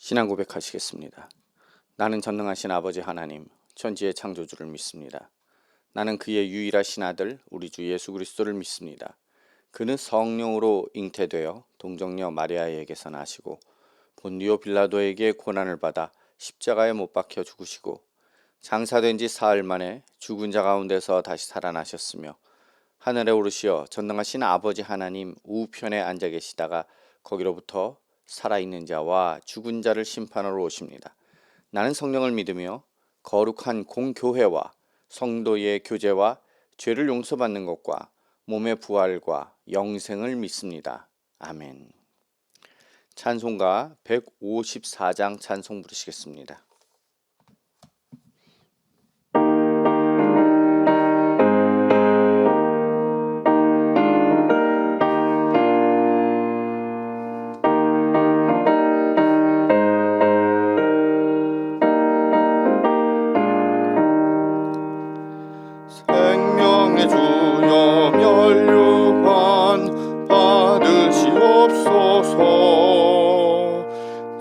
신앙 고백하시겠습니다. 나는 전능하신 아버지 하나님, 천지의 창조주를 믿습니다. 나는 그의 유일하신 아들 우리 주 예수 그리스도를 믿습니다. 그는 성령으로 잉태되어 동정녀 마리아에게서 나시고 본디오 빌라도에게 고난을 받아 십자가에 못 박혀 죽으시고 장사된 지 사흘 만에 죽은 자 가운데서 다시 살아나셨으며 하늘에 오르시어 전능하신 아버지 하나님 우편에 앉아 계시다가 거기로부터 살아있는 자와 죽은 자를 심판하러 오십니다. 나는 성령을 믿으며 거룩한 공교회와 성도의 교제와 죄를 용서받는 것과 몸의 부활과 영생을 믿습니다. 아멘. 찬송가 154장 찬송 부르시겠습니다. 생명의 주여 멸류관 받으시옵소서.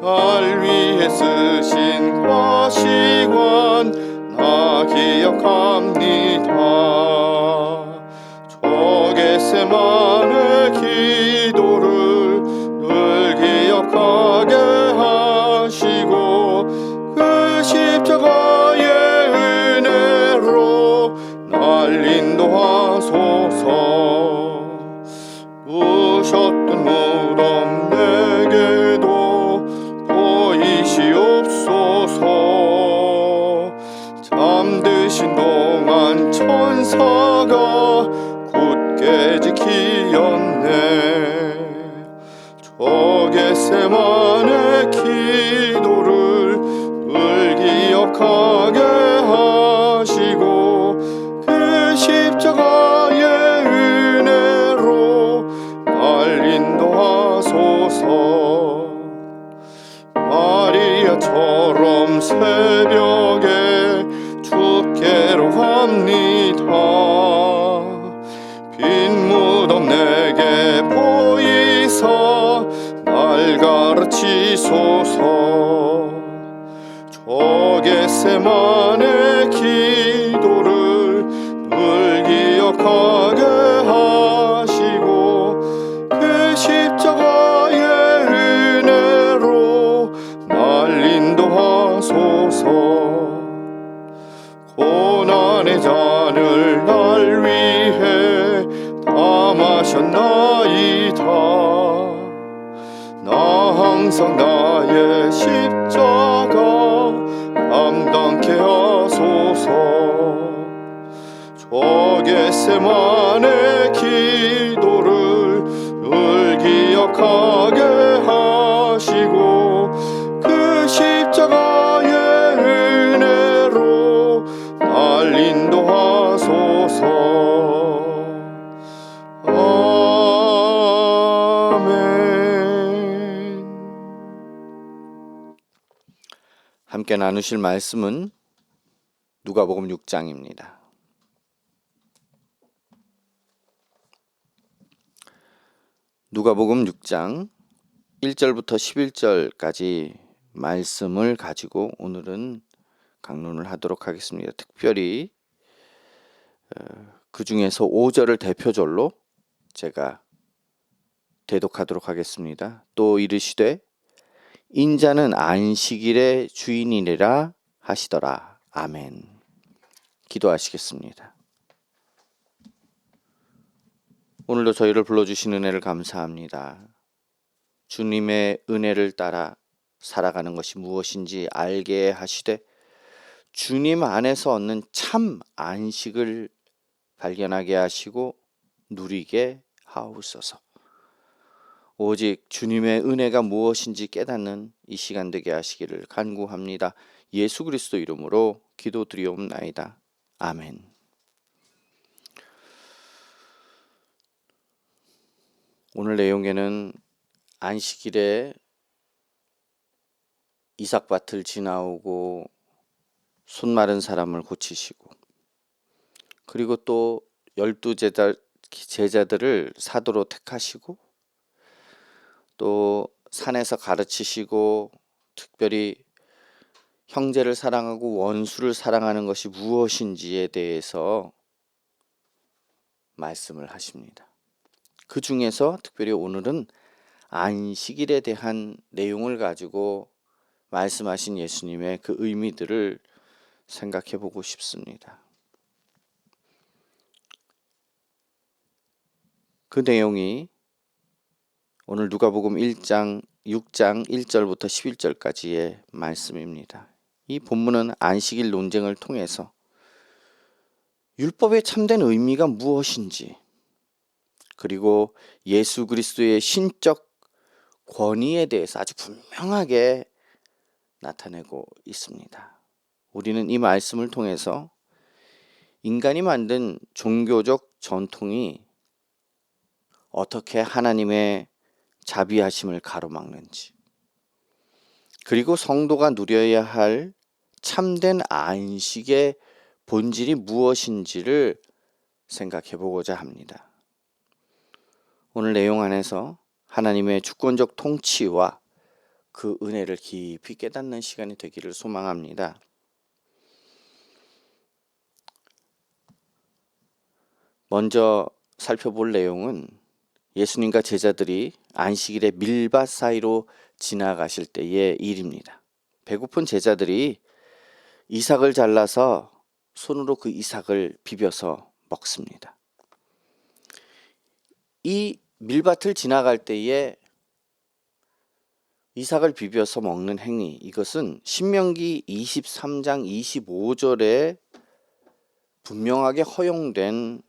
날 위해 쓰신 과시관 나 기억합니다. 저 겟세마네 기도를 늘 기억하게 하시고 그 십자가의 은혜로 날 인도하소서. 부셨던 무덤 내게도 보이시옵소서. 잠드신 동안 천사가 굳게 지키었네. 저 겟세마네 기도를 늘 기억하게 하시고 그 십자가의 은혜로 날 인도하소서. 마리아처럼 새벽에 주께로 갑니다. 빈 무덤 내게 보이사 날 가르치소서. 저 겟세마네 기도를 늘 기억하게 하시고 그 십자가의 은혜로 날 인도하소서. 고난의 잔을 날 위해 다 마셨나이다. 나 항상 나의 십자가 감당케 하소서. 저 겟세마네 기도를 늘 기억하게 하시고 그 십자가의 은혜로 날 인도하소서. 함께 나누실 말씀은 누가복음 6장입니다. 누가복음 6장 1절부터 11절까지 말씀을 가지고 오늘은 강론을 하도록 하겠습니다. 특별히 그 중에서 5절을 대표절로 제가 대독하도록 하겠습니다. 또 이르시되 인자는 안식일의 주인이니라 하시더라. 아멘. 기도하시겠습니다. 오늘도 저희를 불러주신 은혜를 감사합니다. 주님의 은혜를 따라 살아가는 것이 무엇인지 알게 하시되 주님 안에서 얻는 참 안식을 발견하게 하시고 누리게 하옵소서. 오직 주님의 은혜가 무엇인지 깨닫는 이 시간 되게 하시기를 간구합니다. 예수 그리스도 이름으로 기도드리옵나이다. 아멘. 오늘 내용에는 안식일에 이삭밭을 지나오고 손 마른 사람을 고치시고 그리고 또 12 제자들을 사도로 택하시고 또 산에서 가르치시고 특별히 형제를 사랑하고 원수를 사랑하는 것이 무엇인지에 대해서 말씀을 하십니다. 그 중에서 특별히 오늘은 안식일에 대한 내용을 가지고 말씀하신 예수님의 그 의미들을 생각해 보고 싶습니다. 그 내용이 오늘 누가복음 1장 6장 1절부터 11절까지의 말씀입니다. 이 본문은 안식일 논쟁을 통해서 율법의 참된 의미가 무엇인지, 그리고 예수 그리스도의 신적 권위에 대해서 아주 분명하게 나타내고 있습니다. 우리는 이 말씀을 통해서 인간이 만든 종교적 전통이 어떻게 하나님의 자비하심을 가로막는지, 그리고 성도가 누려야 할 참된 안식의 본질이 무엇인지를 생각해 보고자 합니다. 오늘 내용 안에서 하나님의 주권적 통치와 그 은혜를 깊이 깨닫는 시간이 되기를 소망합니다. 먼저 살펴볼 내용은 예수님과 제자들이 안식일의 밀밭 사이로 지나가실 때의 일입니다. 배고픈 제자들이 이삭을 잘라서 손으로 그 이삭을 비벼서 먹습니다. 이 밀밭을 지나갈 때에 이삭을 비벼서 먹는 행위, 이것은 신명기 23장 25절에 분명하게 허용된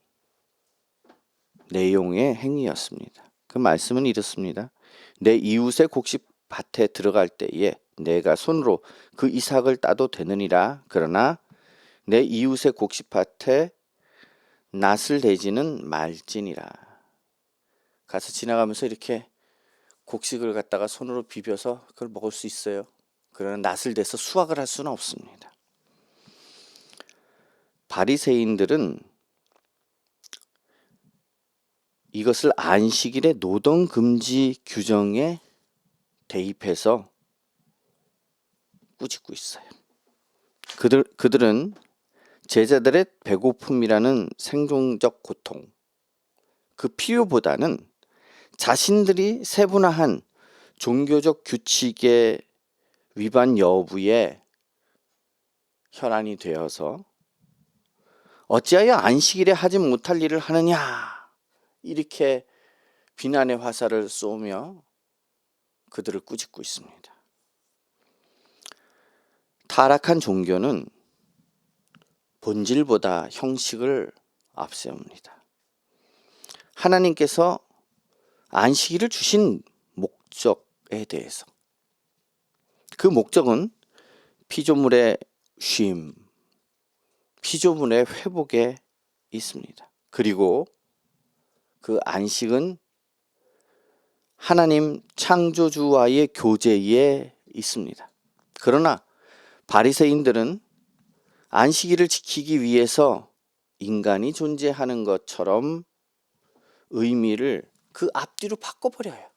내용의 행위였습니다. 그 말씀은 이렇습니다. 내 이웃의 곡식밭에 들어갈 때에 내가 손으로 그 이삭을 따도 되느니라. 그러나 내 이웃의 곡식밭에 낫을 대지는 말지니라. 가서 지나가면서 이렇게 곡식을 갖다가 손으로 비벼서 그걸 먹을 수 있어요. 그러나 낫을 대서 수확을 할 수는 없습니다. 바리새인들은 이것을 안식일의 노동 금지 규정에 대입해서 꾸짖고 있어요. 그들은 제자들의 배고픔이라는 생존적 고통, 그 필요보다는 자신들이 세분화한 종교적 규칙의 위반 여부에 혈안이 되어서 어찌하여 안식일에 하지 못할 일을 하느냐, 이렇게 비난의 화살을 쏘며 그들을 꾸짖고 있습니다. 타락한 종교는 본질보다 형식을 앞세웁니다. 하나님께서 안식일을 주신 목적에 대해서, 그 목적은 피조물의 쉼, 피조물의 회복에 있습니다. 그리고 그 안식은 하나님 창조주와의 교제에 있습니다. 그러나 바리새인들은 안식일을 지키기 위해서 인간이 존재하는 것처럼 의미를 그 앞뒤로 바꿔버려요.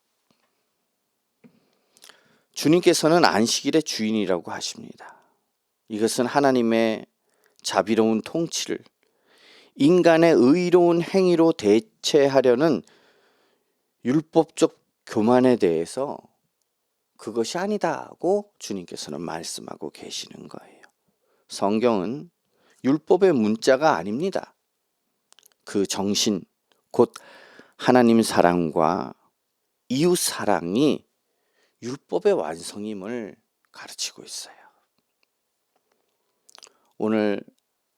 주님께서는 안식일의 주인이라고 하십니다. 이것은 하나님의 자비로운 통치를 인간의 의로운 행위로 대체하려는 율법적 교만에 대해서 그것이 아니다고 주님께서는 말씀하고 계시는 거예요. 성경은 율법의 문자가 아닙니다. 그 정신, 곧 하나님 사랑과 이웃 사랑이 율법의 완성임을 가르치고 있어요. 오늘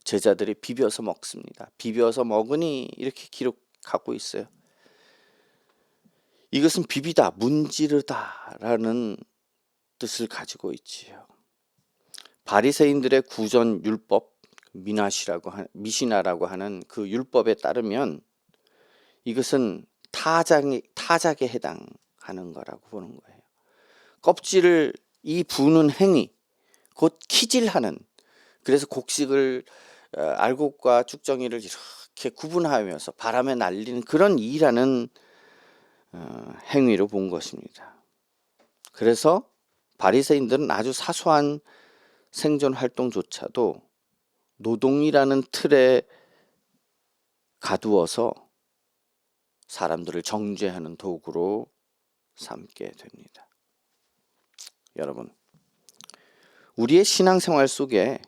제자들이 비벼서 먹습니다. 비벼서 먹으니 이렇게 기록하고 있어요. 이것은 비비다, 문지르다라는 뜻을 가지고 있지요. 바리새인들의 구전 율법, 미시나라고 하는 그 율법에 따르면 이것은 타작에 해당하는 거라고 보는 거예요. 껍질을 이 부는 행위, 곧 키질하는, 그래서 곡식을 알곡과 쭉정이를 이렇게 구분하면서 바람에 날리는 그런 일하는 행위로 본 것입니다. 그래서 바리새인들은 아주 사소한 생존 활동조차도 노동이라는 틀에 가두어서 사람들을 정죄하는 도구로 삼게 됩니다. 여러분, 우리의 신앙생활 속에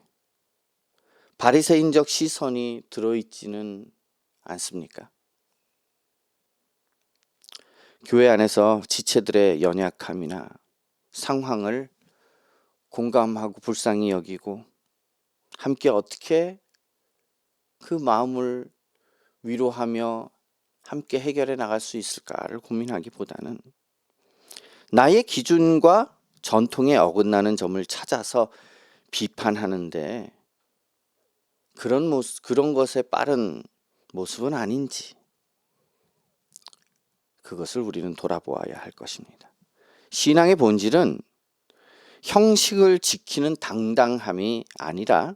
바리새인적 시선이 들어있지는 않습니까? 교회 안에서 지체들의 연약함이나 상황을 공감하고 불쌍히 여기고 함께 어떻게 그 마음을 위로하며 함께 해결해 나갈 수 있을까를 고민하기보다는 나의 기준과 전통에 어긋나는 점을 찾아서 비판하는데 그런 것에 빠른 모습은 아닌지 그것을 우리는 돌아보아야 할 것입니다. 신앙의 본질은 형식을 지키는 당당함이 아니라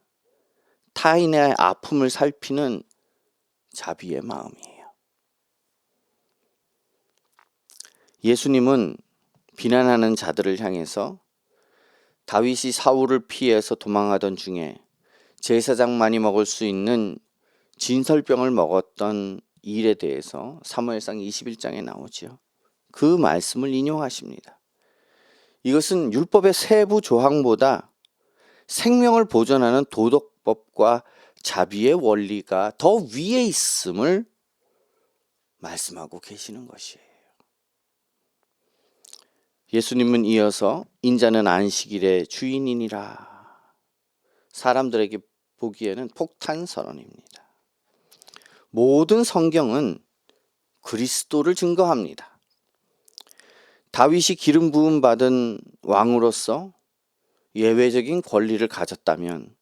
타인의 아픔을 살피는 자비의 마음이에요. 예수님은 비난하는 자들을 향해서 다윗이 사울을 피해서 도망하던 중에 제사장만이 먹을 수 있는 진설병을 먹었던 일에 대해서 사무엘상 21장에 나오지요. 그 말씀을 인용하십니다. 이것은 율법의 세부 조항보다 생명을 보존하는 도덕법과 자비의 원리가 더 위에 있음을 말씀하고 계시는 것이에요. 예수님은 이어서 인자는 안식일의 주인이니라. 사람들에게 보기에는 폭탄 선언입니다. 모든 성경은 그리스도를 증거합니다. 다윗이 기름 부음 받은 왕으로서 예외적인 권리를 가졌다면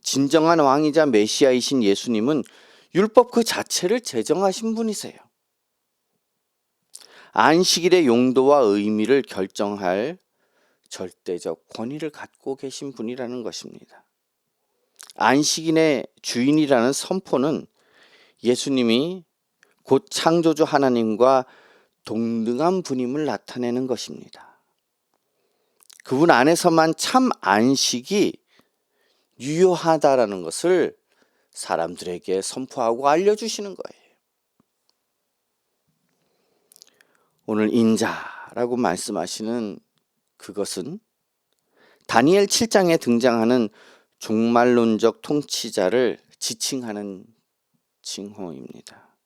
진정한 왕이자 메시아이신 예수님은 율법 그 자체를 제정하신 분이세요. 안식일의 용도와 의미를 결정할 절대적 권위를 갖고 계신 분이라는 것입니다. 안식일의 주인이라는 선포는 예수님이 곧 창조주 하나님과 동등한 분임을 나타내는 것입니다. 그분 안에서만 참 안식이 유효하다라는 것을 사람들에게 선포하고 알려주시는 거예요. 오늘 인자라고 말씀하시는 그것은 다니엘 7장에 등장하는 종말론적 통치자를 지칭하는 칭호입니다.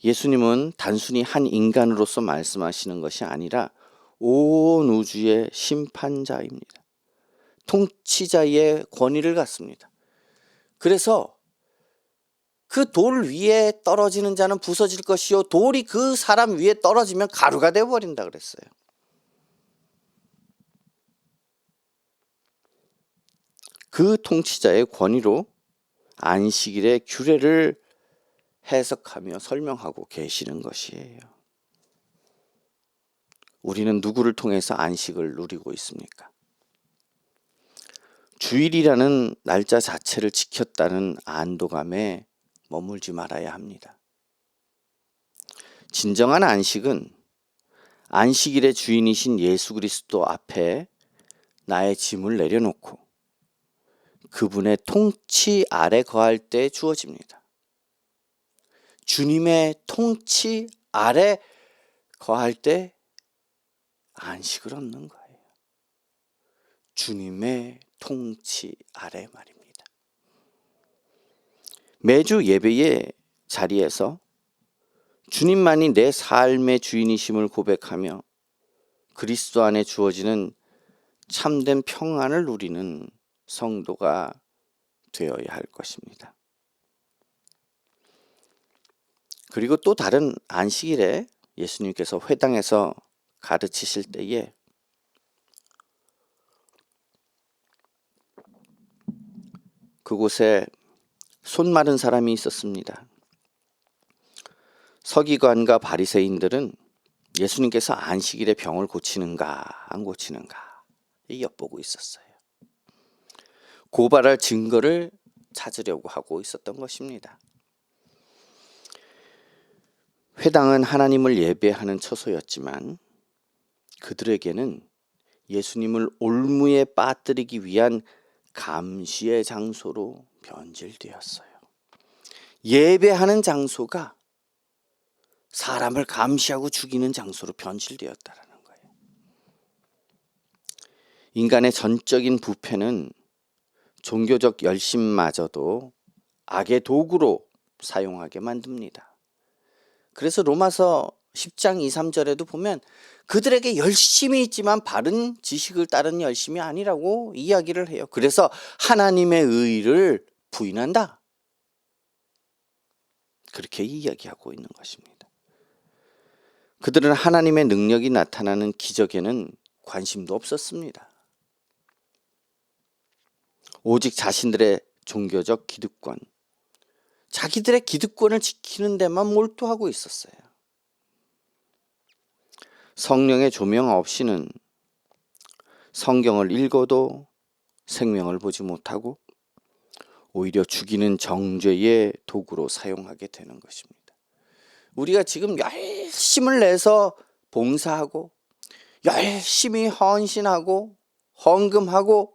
예수님은 단순히 한 인간으로서 말씀하시는 것이 아니라 온 우주의 심판자입니다. 통치자의 권위를 갖습니다. 그래서 그 돌 위에 떨어지는 자는 부서질 것이요 돌이 그 사람 위에 떨어지면 가루가 되어버린다 그랬어요. 그 통치자의 권위로 안식일의 규례를 해석하며 설명하고 계시는 것이에요. 우리는 누구를 통해서 안식을 누리고 있습니까? 주일이라는 날짜 자체를 지켰다는 안도감에 머물지 말아야 합니다. 진정한 안식은 안식일의 주인이신 예수 그리스도 앞에 나의 짐을 내려놓고 그분의 통치 아래 거할 때 주어집니다. 주님의 통치 아래 거할 때 안식을 얻는 거예요. 주님의 통치 아래 말입니다. 매주 예배의 자리에서 주님만이 내 삶의 주인이심을 고백하며 그리스도 안에 주어지는 참된 평안을 누리는 성도가 되어야 할 것입니다. 그리고 또 다른 안식일에 예수님께서 회당에서 가르치실 때에 그곳에 손 마른 사람이 있었습니다. 서기관과 바리새인들은 예수님께서 안식일에 병을 고치는가 안 고치는가 엿보고 있었어요. 고발할 증거를 찾으려고 하고 있었던 것입니다. 회당은 하나님을 예배하는 처소였지만 그들에게는 예수님을 올무에 빠뜨리기 위한 감시의 장소로 변질되었어요. 예배하는 장소가 사람을 감시하고 죽이는 장소로 변질되었다라는 거예요. 인간의 전적인 부패는 종교적 열심마저도 악의 도구로 사용하게 만듭니다. 그래서 로마서 10장 2, 3절에도 보면 그들에게 열심이 있지만 바른 지식을 따른 열심이 아니라고 이야기를 해요. 그래서 하나님의 의를 부인한다. 그렇게 이야기하고 있는 것입니다. 그들은 하나님의 능력이 나타나는 기적에는 관심도 없었습니다. 오직 자신들의 종교적 기득권, 자기들의 기득권을 지키는 데만 몰두하고 있었어요. 성령의 조명 없이는 성경을 읽어도 생명을 보지 못하고 오히려 죽이는 정죄의 도구로 사용하게 되는 것입니다. 우리가 지금 열심을 내서 봉사하고 열심히 헌신하고 헌금하고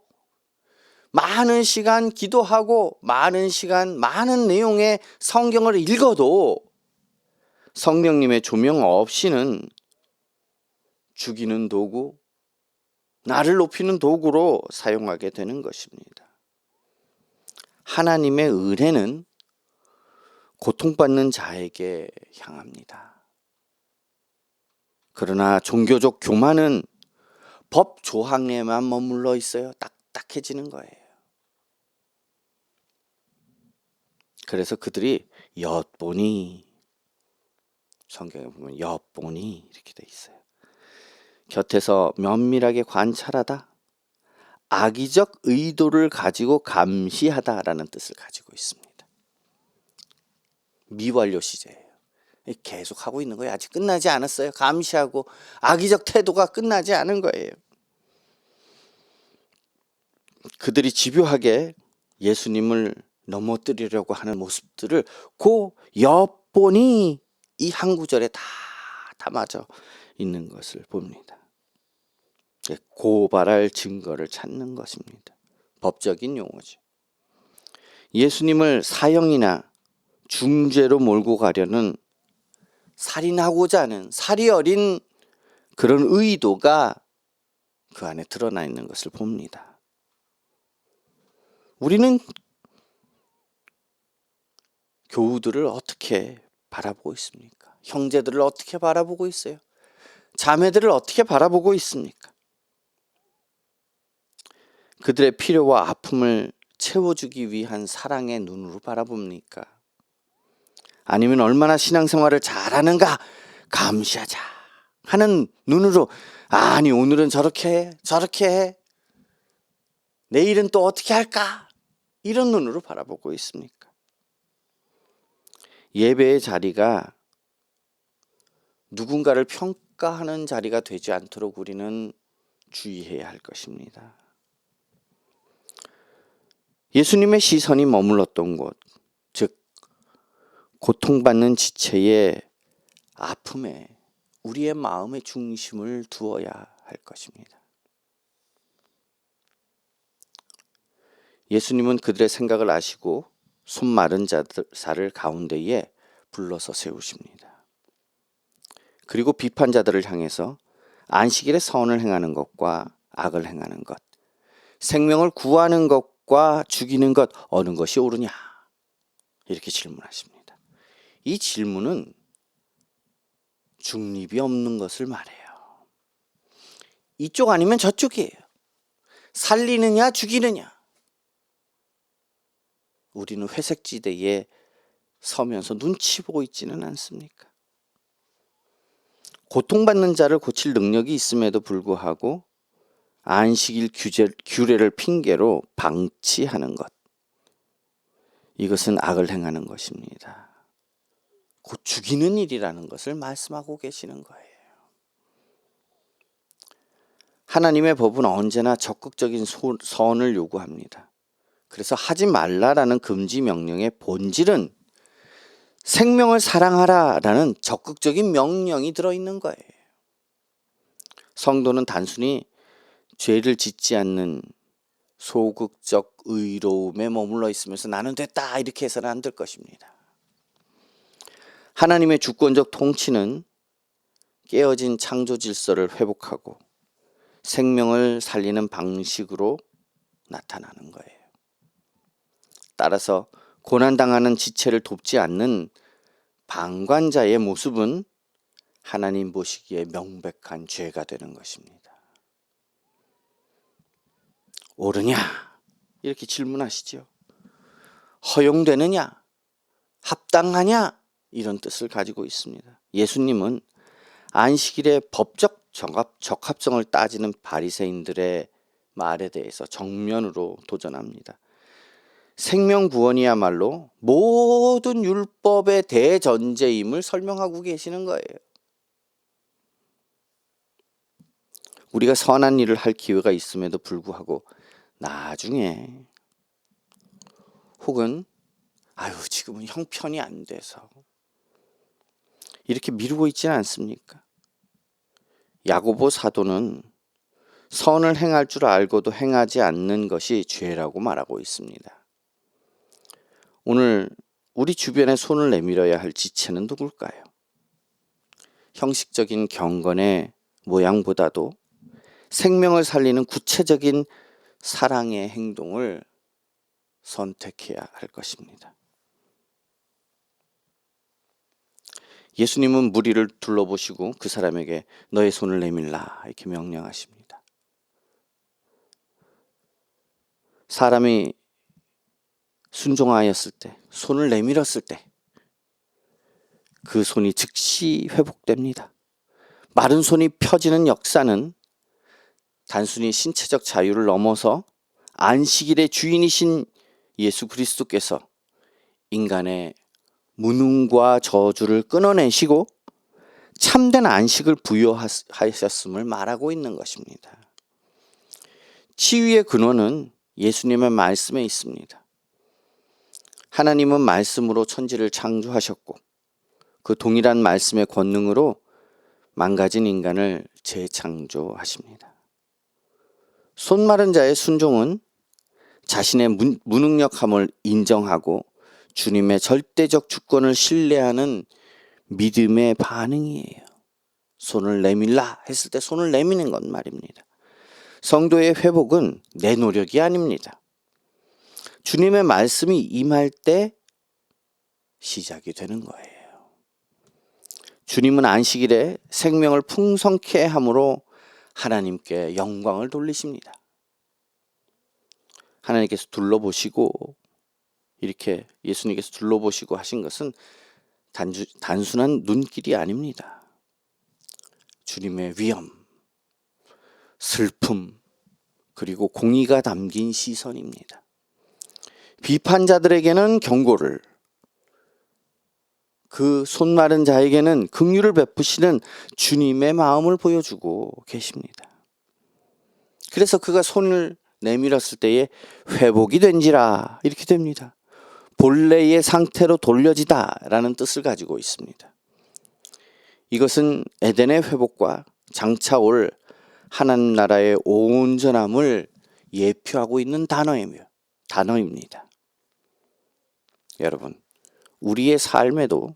많은 시간 기도하고 많은 시간 많은 내용의 성경을 읽어도 성령님의 조명 없이는 죽이는 도구, 나를 높이는 도구로 사용하게 되는 것입니다. 하나님의 은혜는 고통받는 자에게 향합니다. 그러나 종교적 교만은 법 조항에만 머물러 있어요. 딱딱해지는 거예요. 그래서 그들이 엿보니, 성경에 보면 엿보니 이렇게 돼 있어요. 곁에서 면밀하게 관찰하다, 악의적 의도를 가지고 감시하다라는 뜻을 가지고 있습니다. 미완료 시제예요. 계속 하고 있는 거예요. 아직 끝나지 않았어요. 감시하고 악의적 태도가 끝나지 않은 거예요. 그들이 집요하게 예수님을 넘어뜨리려고 하는 모습들을 고 엿보니 이 한 구절에 다 담아져 있는 것을 봅니다. 고발할 증거를 찾는 것입니다. 법적인 용어죠. 예수님을 사형이나 중죄로 몰고 가려는 살인하고자 하는 살이 어린 그런 의도가 그 안에 드러나 있는 것을 봅니다. 우리는 교우들을 어떻게 바라보고 있습니까? 형제들을 어떻게 바라보고 있어요? 자매들을 어떻게 바라보고 있습니까? 그들의 필요와 아픔을 채워주기 위한 사랑의 눈으로 바라봅니까? 아니면 얼마나 신앙생활을 잘하는가 감시하자 하는 눈으로, 아니 오늘은 저렇게 해, 저렇게 해, 내일은 또 어떻게 할까, 이런 눈으로 바라보고 있습니까? 예배의 자리가 누군가를 평가하는 자리가 되지 않도록 우리는 주의해야 할 것입니다. 예수님의 시선이 머물렀던 곳, 즉 고통받는 지체의 아픔에 우리의 마음의 중심을 두어야 할 것입니다. 예수님은 그들의 생각을 아시고 손 마른 자를 가운데에 불러서 세우십니다. 그리고 비판자들을 향해서 안식일에 선을 행하는 것과 악을 행하는 것, 생명을 구하는 것과 죽이는 것, 어느 것이 옳으냐, 이렇게 질문하십니다. 이 질문은 중립이 없는 것을 말해요. 이쪽 아니면 저쪽이에요. 살리느냐 죽이느냐. 우리는 회색지대에 서면서 눈치 보고 있지는 않습니까? 고통받는 자를 고칠 능력이 있음에도 불구하고 안식일 규례를 핑계로 방치하는 것, 이것은 악을 행하는 것입니다. 곧 죽이는 일이라는 것을 말씀하고 계시는 거예요. 하나님의 법은 언제나 적극적인 선을 요구합니다. 그래서 하지 말라라는 금지 명령의 본질은 생명을 사랑하라라는 적극적인 명령이 들어있는 거예요. 성도는 단순히 죄를 짓지 않는 소극적 의로움에 머물러 있으면서 나는 됐다 이렇게 해서는 안 될 것입니다. 하나님의 주권적 통치는 깨어진 창조 질서를 회복하고 생명을 살리는 방식으로 나타나는 거예요. 따라서 고난당하는 지체를 돕지 않는 방관자의 모습은 하나님 보시기에 명백한 죄가 되는 것입니다. 옳으냐? 이렇게 질문하시죠. 허용되느냐? 합당하냐? 이런 뜻을 가지고 있습니다. 예수님은 안식일의 법적 적합성을 따지는 바리새인들의 말에 대해서 정면으로 도전합니다. 생명구원이야말로 모든 율법의 대전제임을 설명하고 계시는 거예요. 우리가 선한 일을 할 기회가 있음에도 불구하고 나중에 혹은 지금은 형편이 안 돼서 이렇게 미루고 있지는 않습니까? 야고보 사도는 선을 행할 줄 알고도 행하지 않는 것이 죄라고 말하고 있습니다. 오늘 우리 주변에 손을 내밀어야 할 지체는 누굴까요? 형식적인 경건의 모양보다도 생명을 살리는 구체적인 사랑의 행동을 선택해야 할 것입니다. 예수님은 무리를 둘러보시고 그 사람에게 너의 손을 내밀라 이렇게 명령하십니다. 사람이 순종하였을 때, 손을 내밀었을 때 그 손이 즉시 회복됩니다. 마른 손이 펴지는 역사는 단순히 신체적 자유를 넘어서 안식일의 주인이신 예수 그리스도께서 인간의 무능과 저주를 끊어내시고 참된 안식을 부여하셨음을 말하고 있는 것입니다. 치유의 근원은 예수님의 말씀에 있습니다. 하나님은 말씀으로 천지를 창조하셨고 그 동일한 말씀의 권능으로 망가진 인간을 재창조하십니다. 손 마른 자의 순종은 자신의 무능력함을 인정하고 주님의 절대적 주권을 신뢰하는 믿음의 반응이에요. 손을 내밀라 했을 때 손을 내미는 것 말입니다. 성도의 회복은 내 노력이 아닙니다. 주님의 말씀이 임할 때 시작이 되는 거예요. 주님은 안식일에 생명을 풍성케 함으로 하나님께 영광을 돌리십니다. 하나님께서 둘러보시고 이렇게 예수님께서 둘러보시고 하신 것은 단순한 눈길이 아닙니다. 주님의 위엄, 슬픔, 그리고 공의가 담긴 시선입니다. 비판자들에게는 경고를, 그 손 마른 자에게는 긍휼을 베푸시는 주님의 마음을 보여주고 계십니다. 그래서 그가 손을 내밀었을 때에 회복이 된지라 이렇게 됩니다. 본래의 상태로 돌려지다라는 뜻을 가지고 있습니다. 이것은 에덴의 회복과 장차 올 하나님 나라의 온전함을 예표하고 있는 단어입니다. 여러분, 우리의 삶에도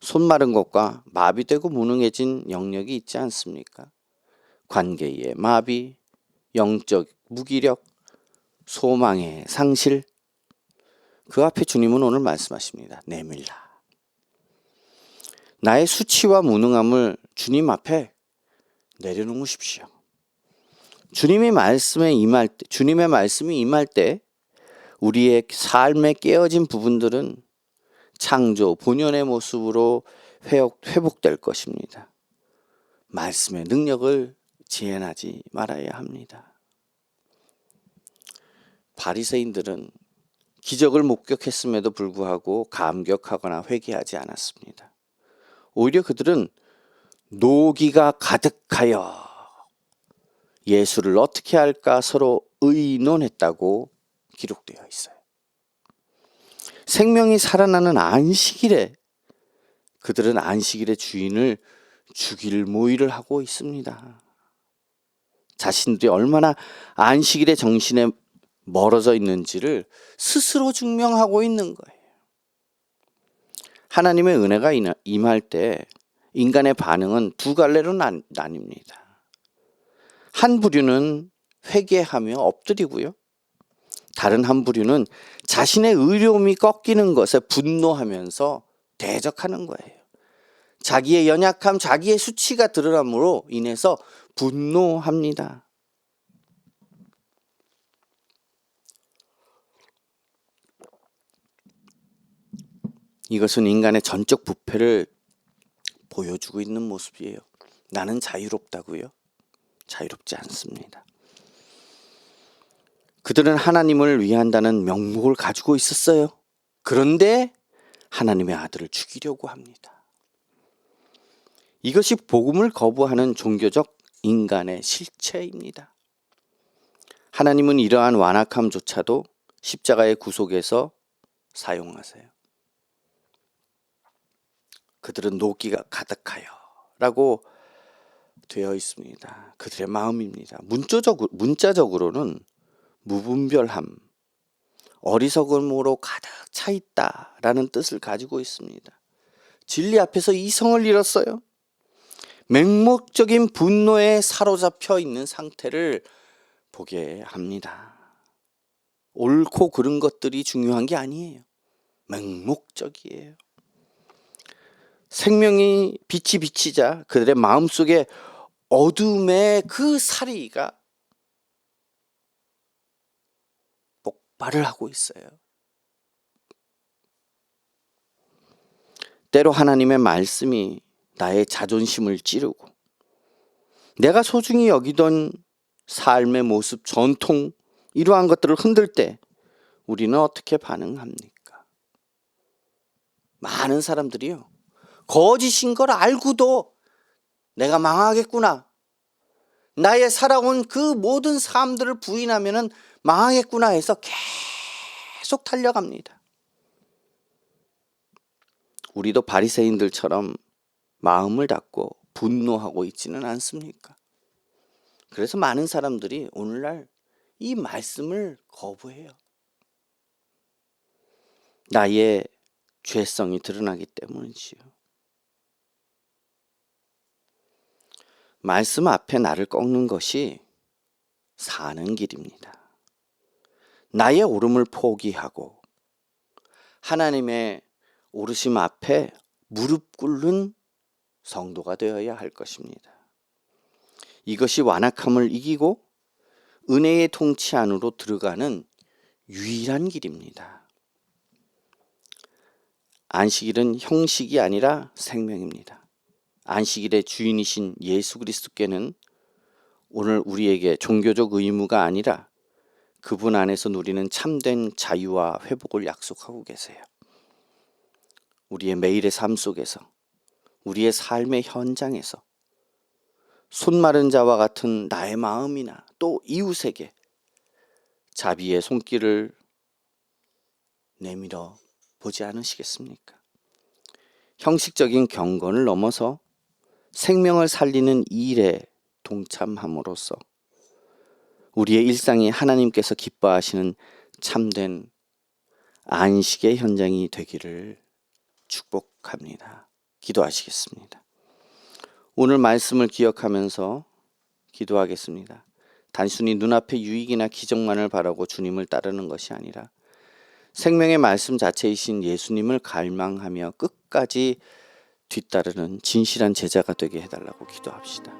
손 마른 것과 마비되고 무능해진 영역이 있지 않습니까? 관계의 마비, 영적 무기력, 소망의 상실. 그 앞에 주님은 오늘 말씀하십니다. 내밀라. 나의 수치와 무능함을 주님 앞에 내려놓으십시오. 주님의 말씀이 임할 때 우리의 삶에 깨어진 부분들은 창조 본연의 모습으로 회복될 것입니다. 말씀의 능력을 제한하지 말아야 합니다. 바리새인들은 기적을 목격했음에도 불구하고 감격하거나 회개하지 않았습니다. 오히려 그들은 노기가 가득하여 예수를 어떻게 할까 서로 의논했다고 기록되어 있어요. 생명이 살아나는 안식일에 그들은 안식일의 주인을 죽일 모의를 하고 있습니다. 자신들이 얼마나 안식일의 정신에 멀어져 있는지를 스스로 증명하고 있는 거예요. 하나님의 은혜가 임할 때 인간의 반응은 두 갈래로 나뉩니다. 한 부류는 회개하며 엎드리고요. 다른 한 부류는 자신의 의로움이 꺾이는 것에 분노하면서 대적하는 거예요. 자기의 연약함, 자기의 수치가 드러남으로 인해서 분노합니다. 이것은 인간의 전적 부패를 보여주고 있는 모습이에요. 나는 자유롭다고요? 자유롭지 않습니다. 그들은 하나님을 위한다는 명목을 가지고 있었어요. 그런데 하나님의 아들을 죽이려고 합니다. 이것이 복음을 거부하는 종교적 인간의 실체입니다. 하나님은 이러한 완악함조차도 십자가의 구속에서 사용하세요. 그들은 노기가 가득하여 라고 되어 있습니다. 그들의 마음입니다. 문자적으로는 무분별함, 어리석음으로 가득 차 있다라는 뜻을 가지고 있습니다. 진리 앞에서 이성을 잃었어요. 맹목적인 분노에 사로잡혀 있는 상태를 보게 합니다. 옳고 그른 것들이 중요한 게 아니에요. 맹목적이에요. 생명이 빛이 비치자 그들의 마음속에 어둠의 그 사리가 폭발을 하고 있어요. 때로 하나님의 말씀이 나의 자존심을 찌르고 내가 소중히 여기던 삶의 모습, 전통 이러한 것들을 흔들 때 우리는 어떻게 반응합니까? 많은 사람들이요. 거짓인 걸 알고도 내가 망하겠구나. 나의 살아온 그 모든 삶들을 부인하면은 망하겠구나 해서 계속 달려갑니다. 우리도 바리새인들처럼 마음을 닫고 분노하고 있지는 않습니까? 그래서 많은 사람들이 오늘날 이 말씀을 거부해요. 나의 죄성이 드러나기 때문이지요. 말씀 앞에 나를 꺾는 것이 사는 길입니다. 나의 옳음을 포기하고 하나님의 오르심 앞에 무릎 꿇는 성도가 되어야 할 것입니다. 이것이 완악함을 이기고 은혜의 통치 안으로 들어가는 유일한 길입니다. 안식일은 형식이 아니라 생명입니다. 안식일의 주인이신 예수 그리스도께는 오늘 우리에게 종교적 의무가 아니라 그분 안에서 누리는 참된 자유와 회복을 약속하고 계세요. 우리의 매일의 삶 속에서, 우리의 삶의 현장에서 손 마른 자와 같은 나의 마음이나 또 이웃에게 자비의 손길을 내밀어 보지 않으시겠습니까? 형식적인 경건을 넘어서 생명을 살리는 일에 동참함으로써 우리의 일상이 하나님께서 기뻐하시는 참된 안식의 현장이 되기를 축복합니다. 기도하시겠습니다. 오늘 말씀을 기억하면서 기도하겠습니다. 단순히 눈앞의 유익이나 기적만을 바라고 주님을 따르는 것이 아니라 생명의 말씀 자체이신 예수님을 갈망하며 끝까지 뒤따르는 진실한 제자가 되게 해달라고 기도합시다.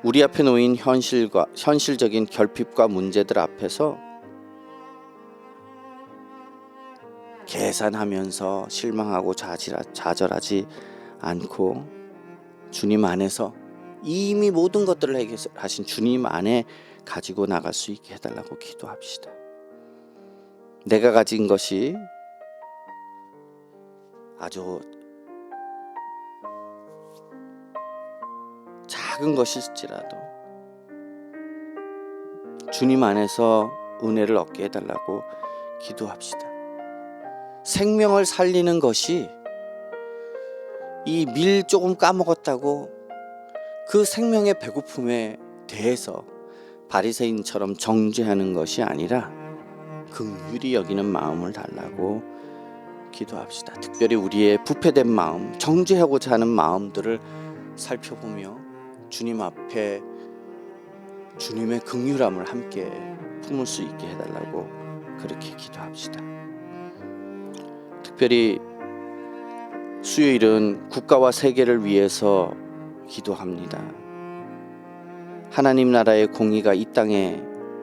우리 앞에 놓인 현실적인 결핍과 문제들 앞에서 계산하면서 실망하고 좌절하지 않고 주님 안에서 이미 모든 것들을 해결하신 주님 안에 가지고 나갈 수 있게 해달라고 기도합시다. 내가 가진 것이 아주 작은 것일지라도 주님 안에서 은혜를 얻게 해달라고 기도합시다. 생명을 살리는 것이 이 밀 조금 까먹었다고 그 생명의 배고픔에 대해서 바리새인처럼 정죄하는 것이 아니라 긍휼히 여기는 마음을 달라고 기도합시다. 특별히 우리의 부패된 마음, 정죄하고자 하는 마음들을 살펴보며 주님 앞에 주님의 긍휼함을 함께 품을 수 있게 해달라고 그렇게 기도합시다. 특별히 수요일은 국가와 세계를 위해서 기도합니다. 하나님 나라의 공의가 이 땅의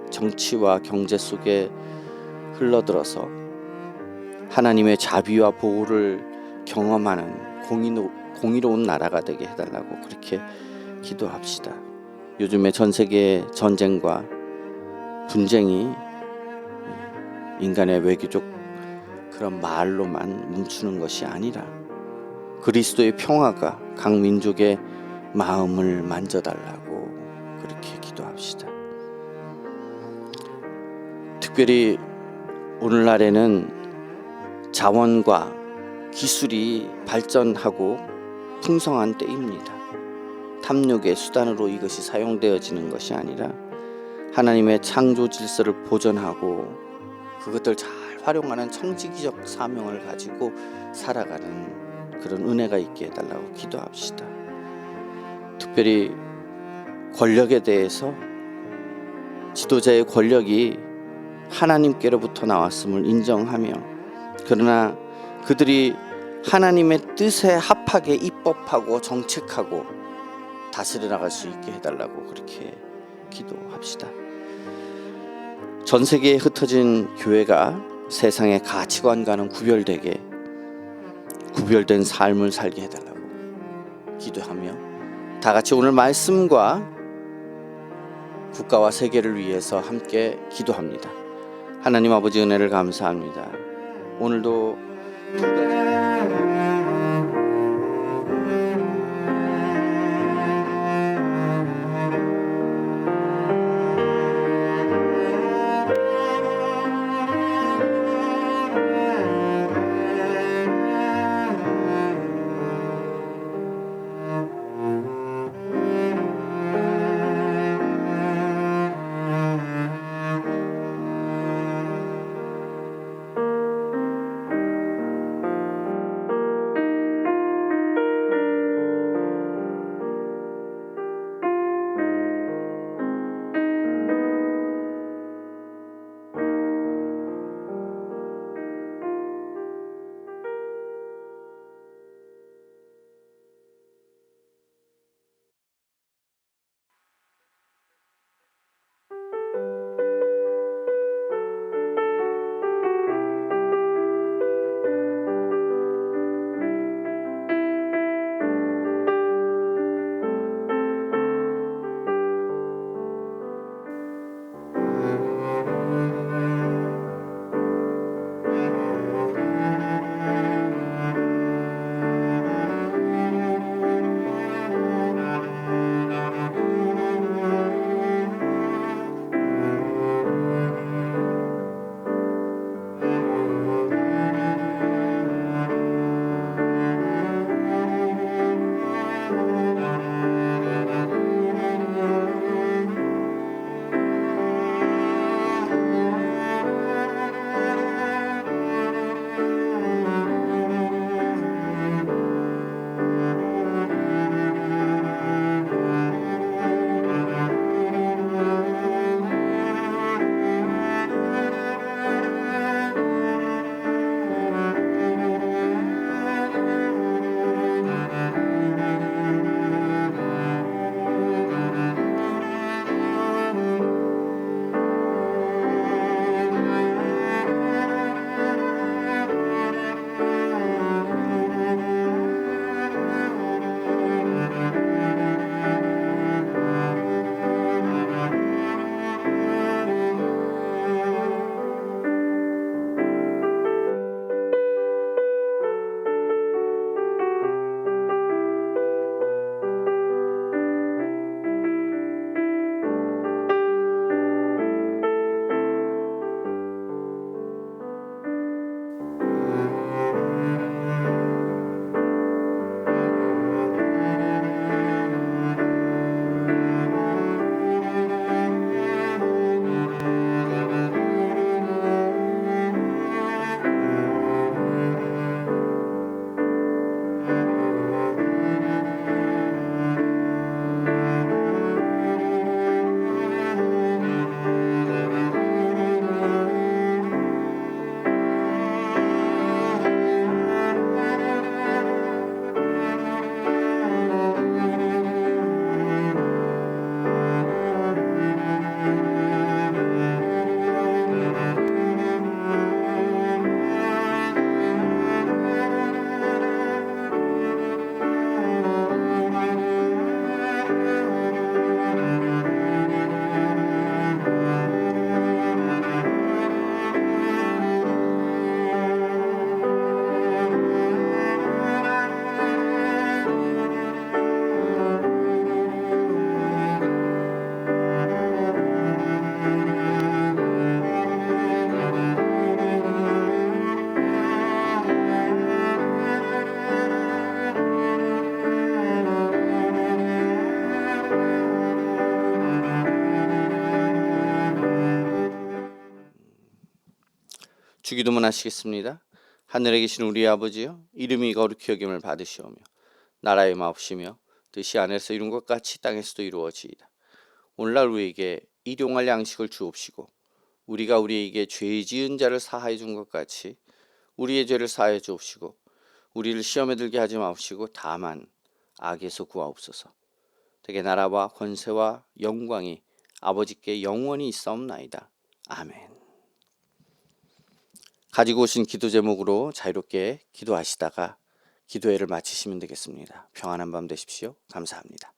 정치와 경제 속에 흘러들어서 하나님의 자비와 보호를 경험하는 공의로운 나라가 되게 해달라고 그렇게 기도합시다. 요즘에 전 세계의 전쟁과 분쟁이 인간의 외교적 그런 말로만 멈추는 것이 아니라 그리스도의 평화가 각 민족의 마음을 만져달라고 그렇게 기도합시다. 특별히 오늘날에는 자원과 기술이 발전하고 풍성한 때입니다. 탐욕의 수단으로 이것이 사용되어지는 것이 아니라 하나님의 창조 질서를 보존하고 그것들 잘 활용하는 청지기적 사명을 가지고 살아가는 그런 은혜가 있게 해달라고 기도합시다. 특별히 권력에 대해서 지도자의 권력이 하나님께로부터 나왔음을 인정하며 그러나 그들이 하나님의 뜻에 합하게 입법하고 정책하고 다스려 나갈 수 있게 해달라고 그렇게 기도합시다. 전 세계에 흩어진 교회가 세상의 가치관과는 구별된 삶을 살게 해달라고 기도하며 다 같이 오늘 말씀과 국가와 세계를 위해서 함께 기도합니다. 하나님 아버지 은혜를 감사합니다. 오늘도 두 가지 주기도문 하시겠습니다. 하늘에 계신 우리 아버지여, 이름이 거룩히 여김을 받으시오며 나라의 마옵시며 뜻이 하늘에서 이룬 것 같이 땅에서도 이루어지이다. 오늘날 우리에게 일용할 양식을 주옵시고 우리가 우리에게 죄 지은 자를 사하여 준 것 같이 우리의 죄를 사하여 주옵시고 우리를 시험에 들게 하지 마옵시고 다만 악에서 구하옵소서. 되게 나라와 권세와 영광이 아버지께 영원히 있사옵나이다. 아멘. 가지고 오신 기도 제목으로 자유롭게 기도하시다가 기도회를 마치시면 되겠습니다. 평안한 밤 되십시오. 감사합니다.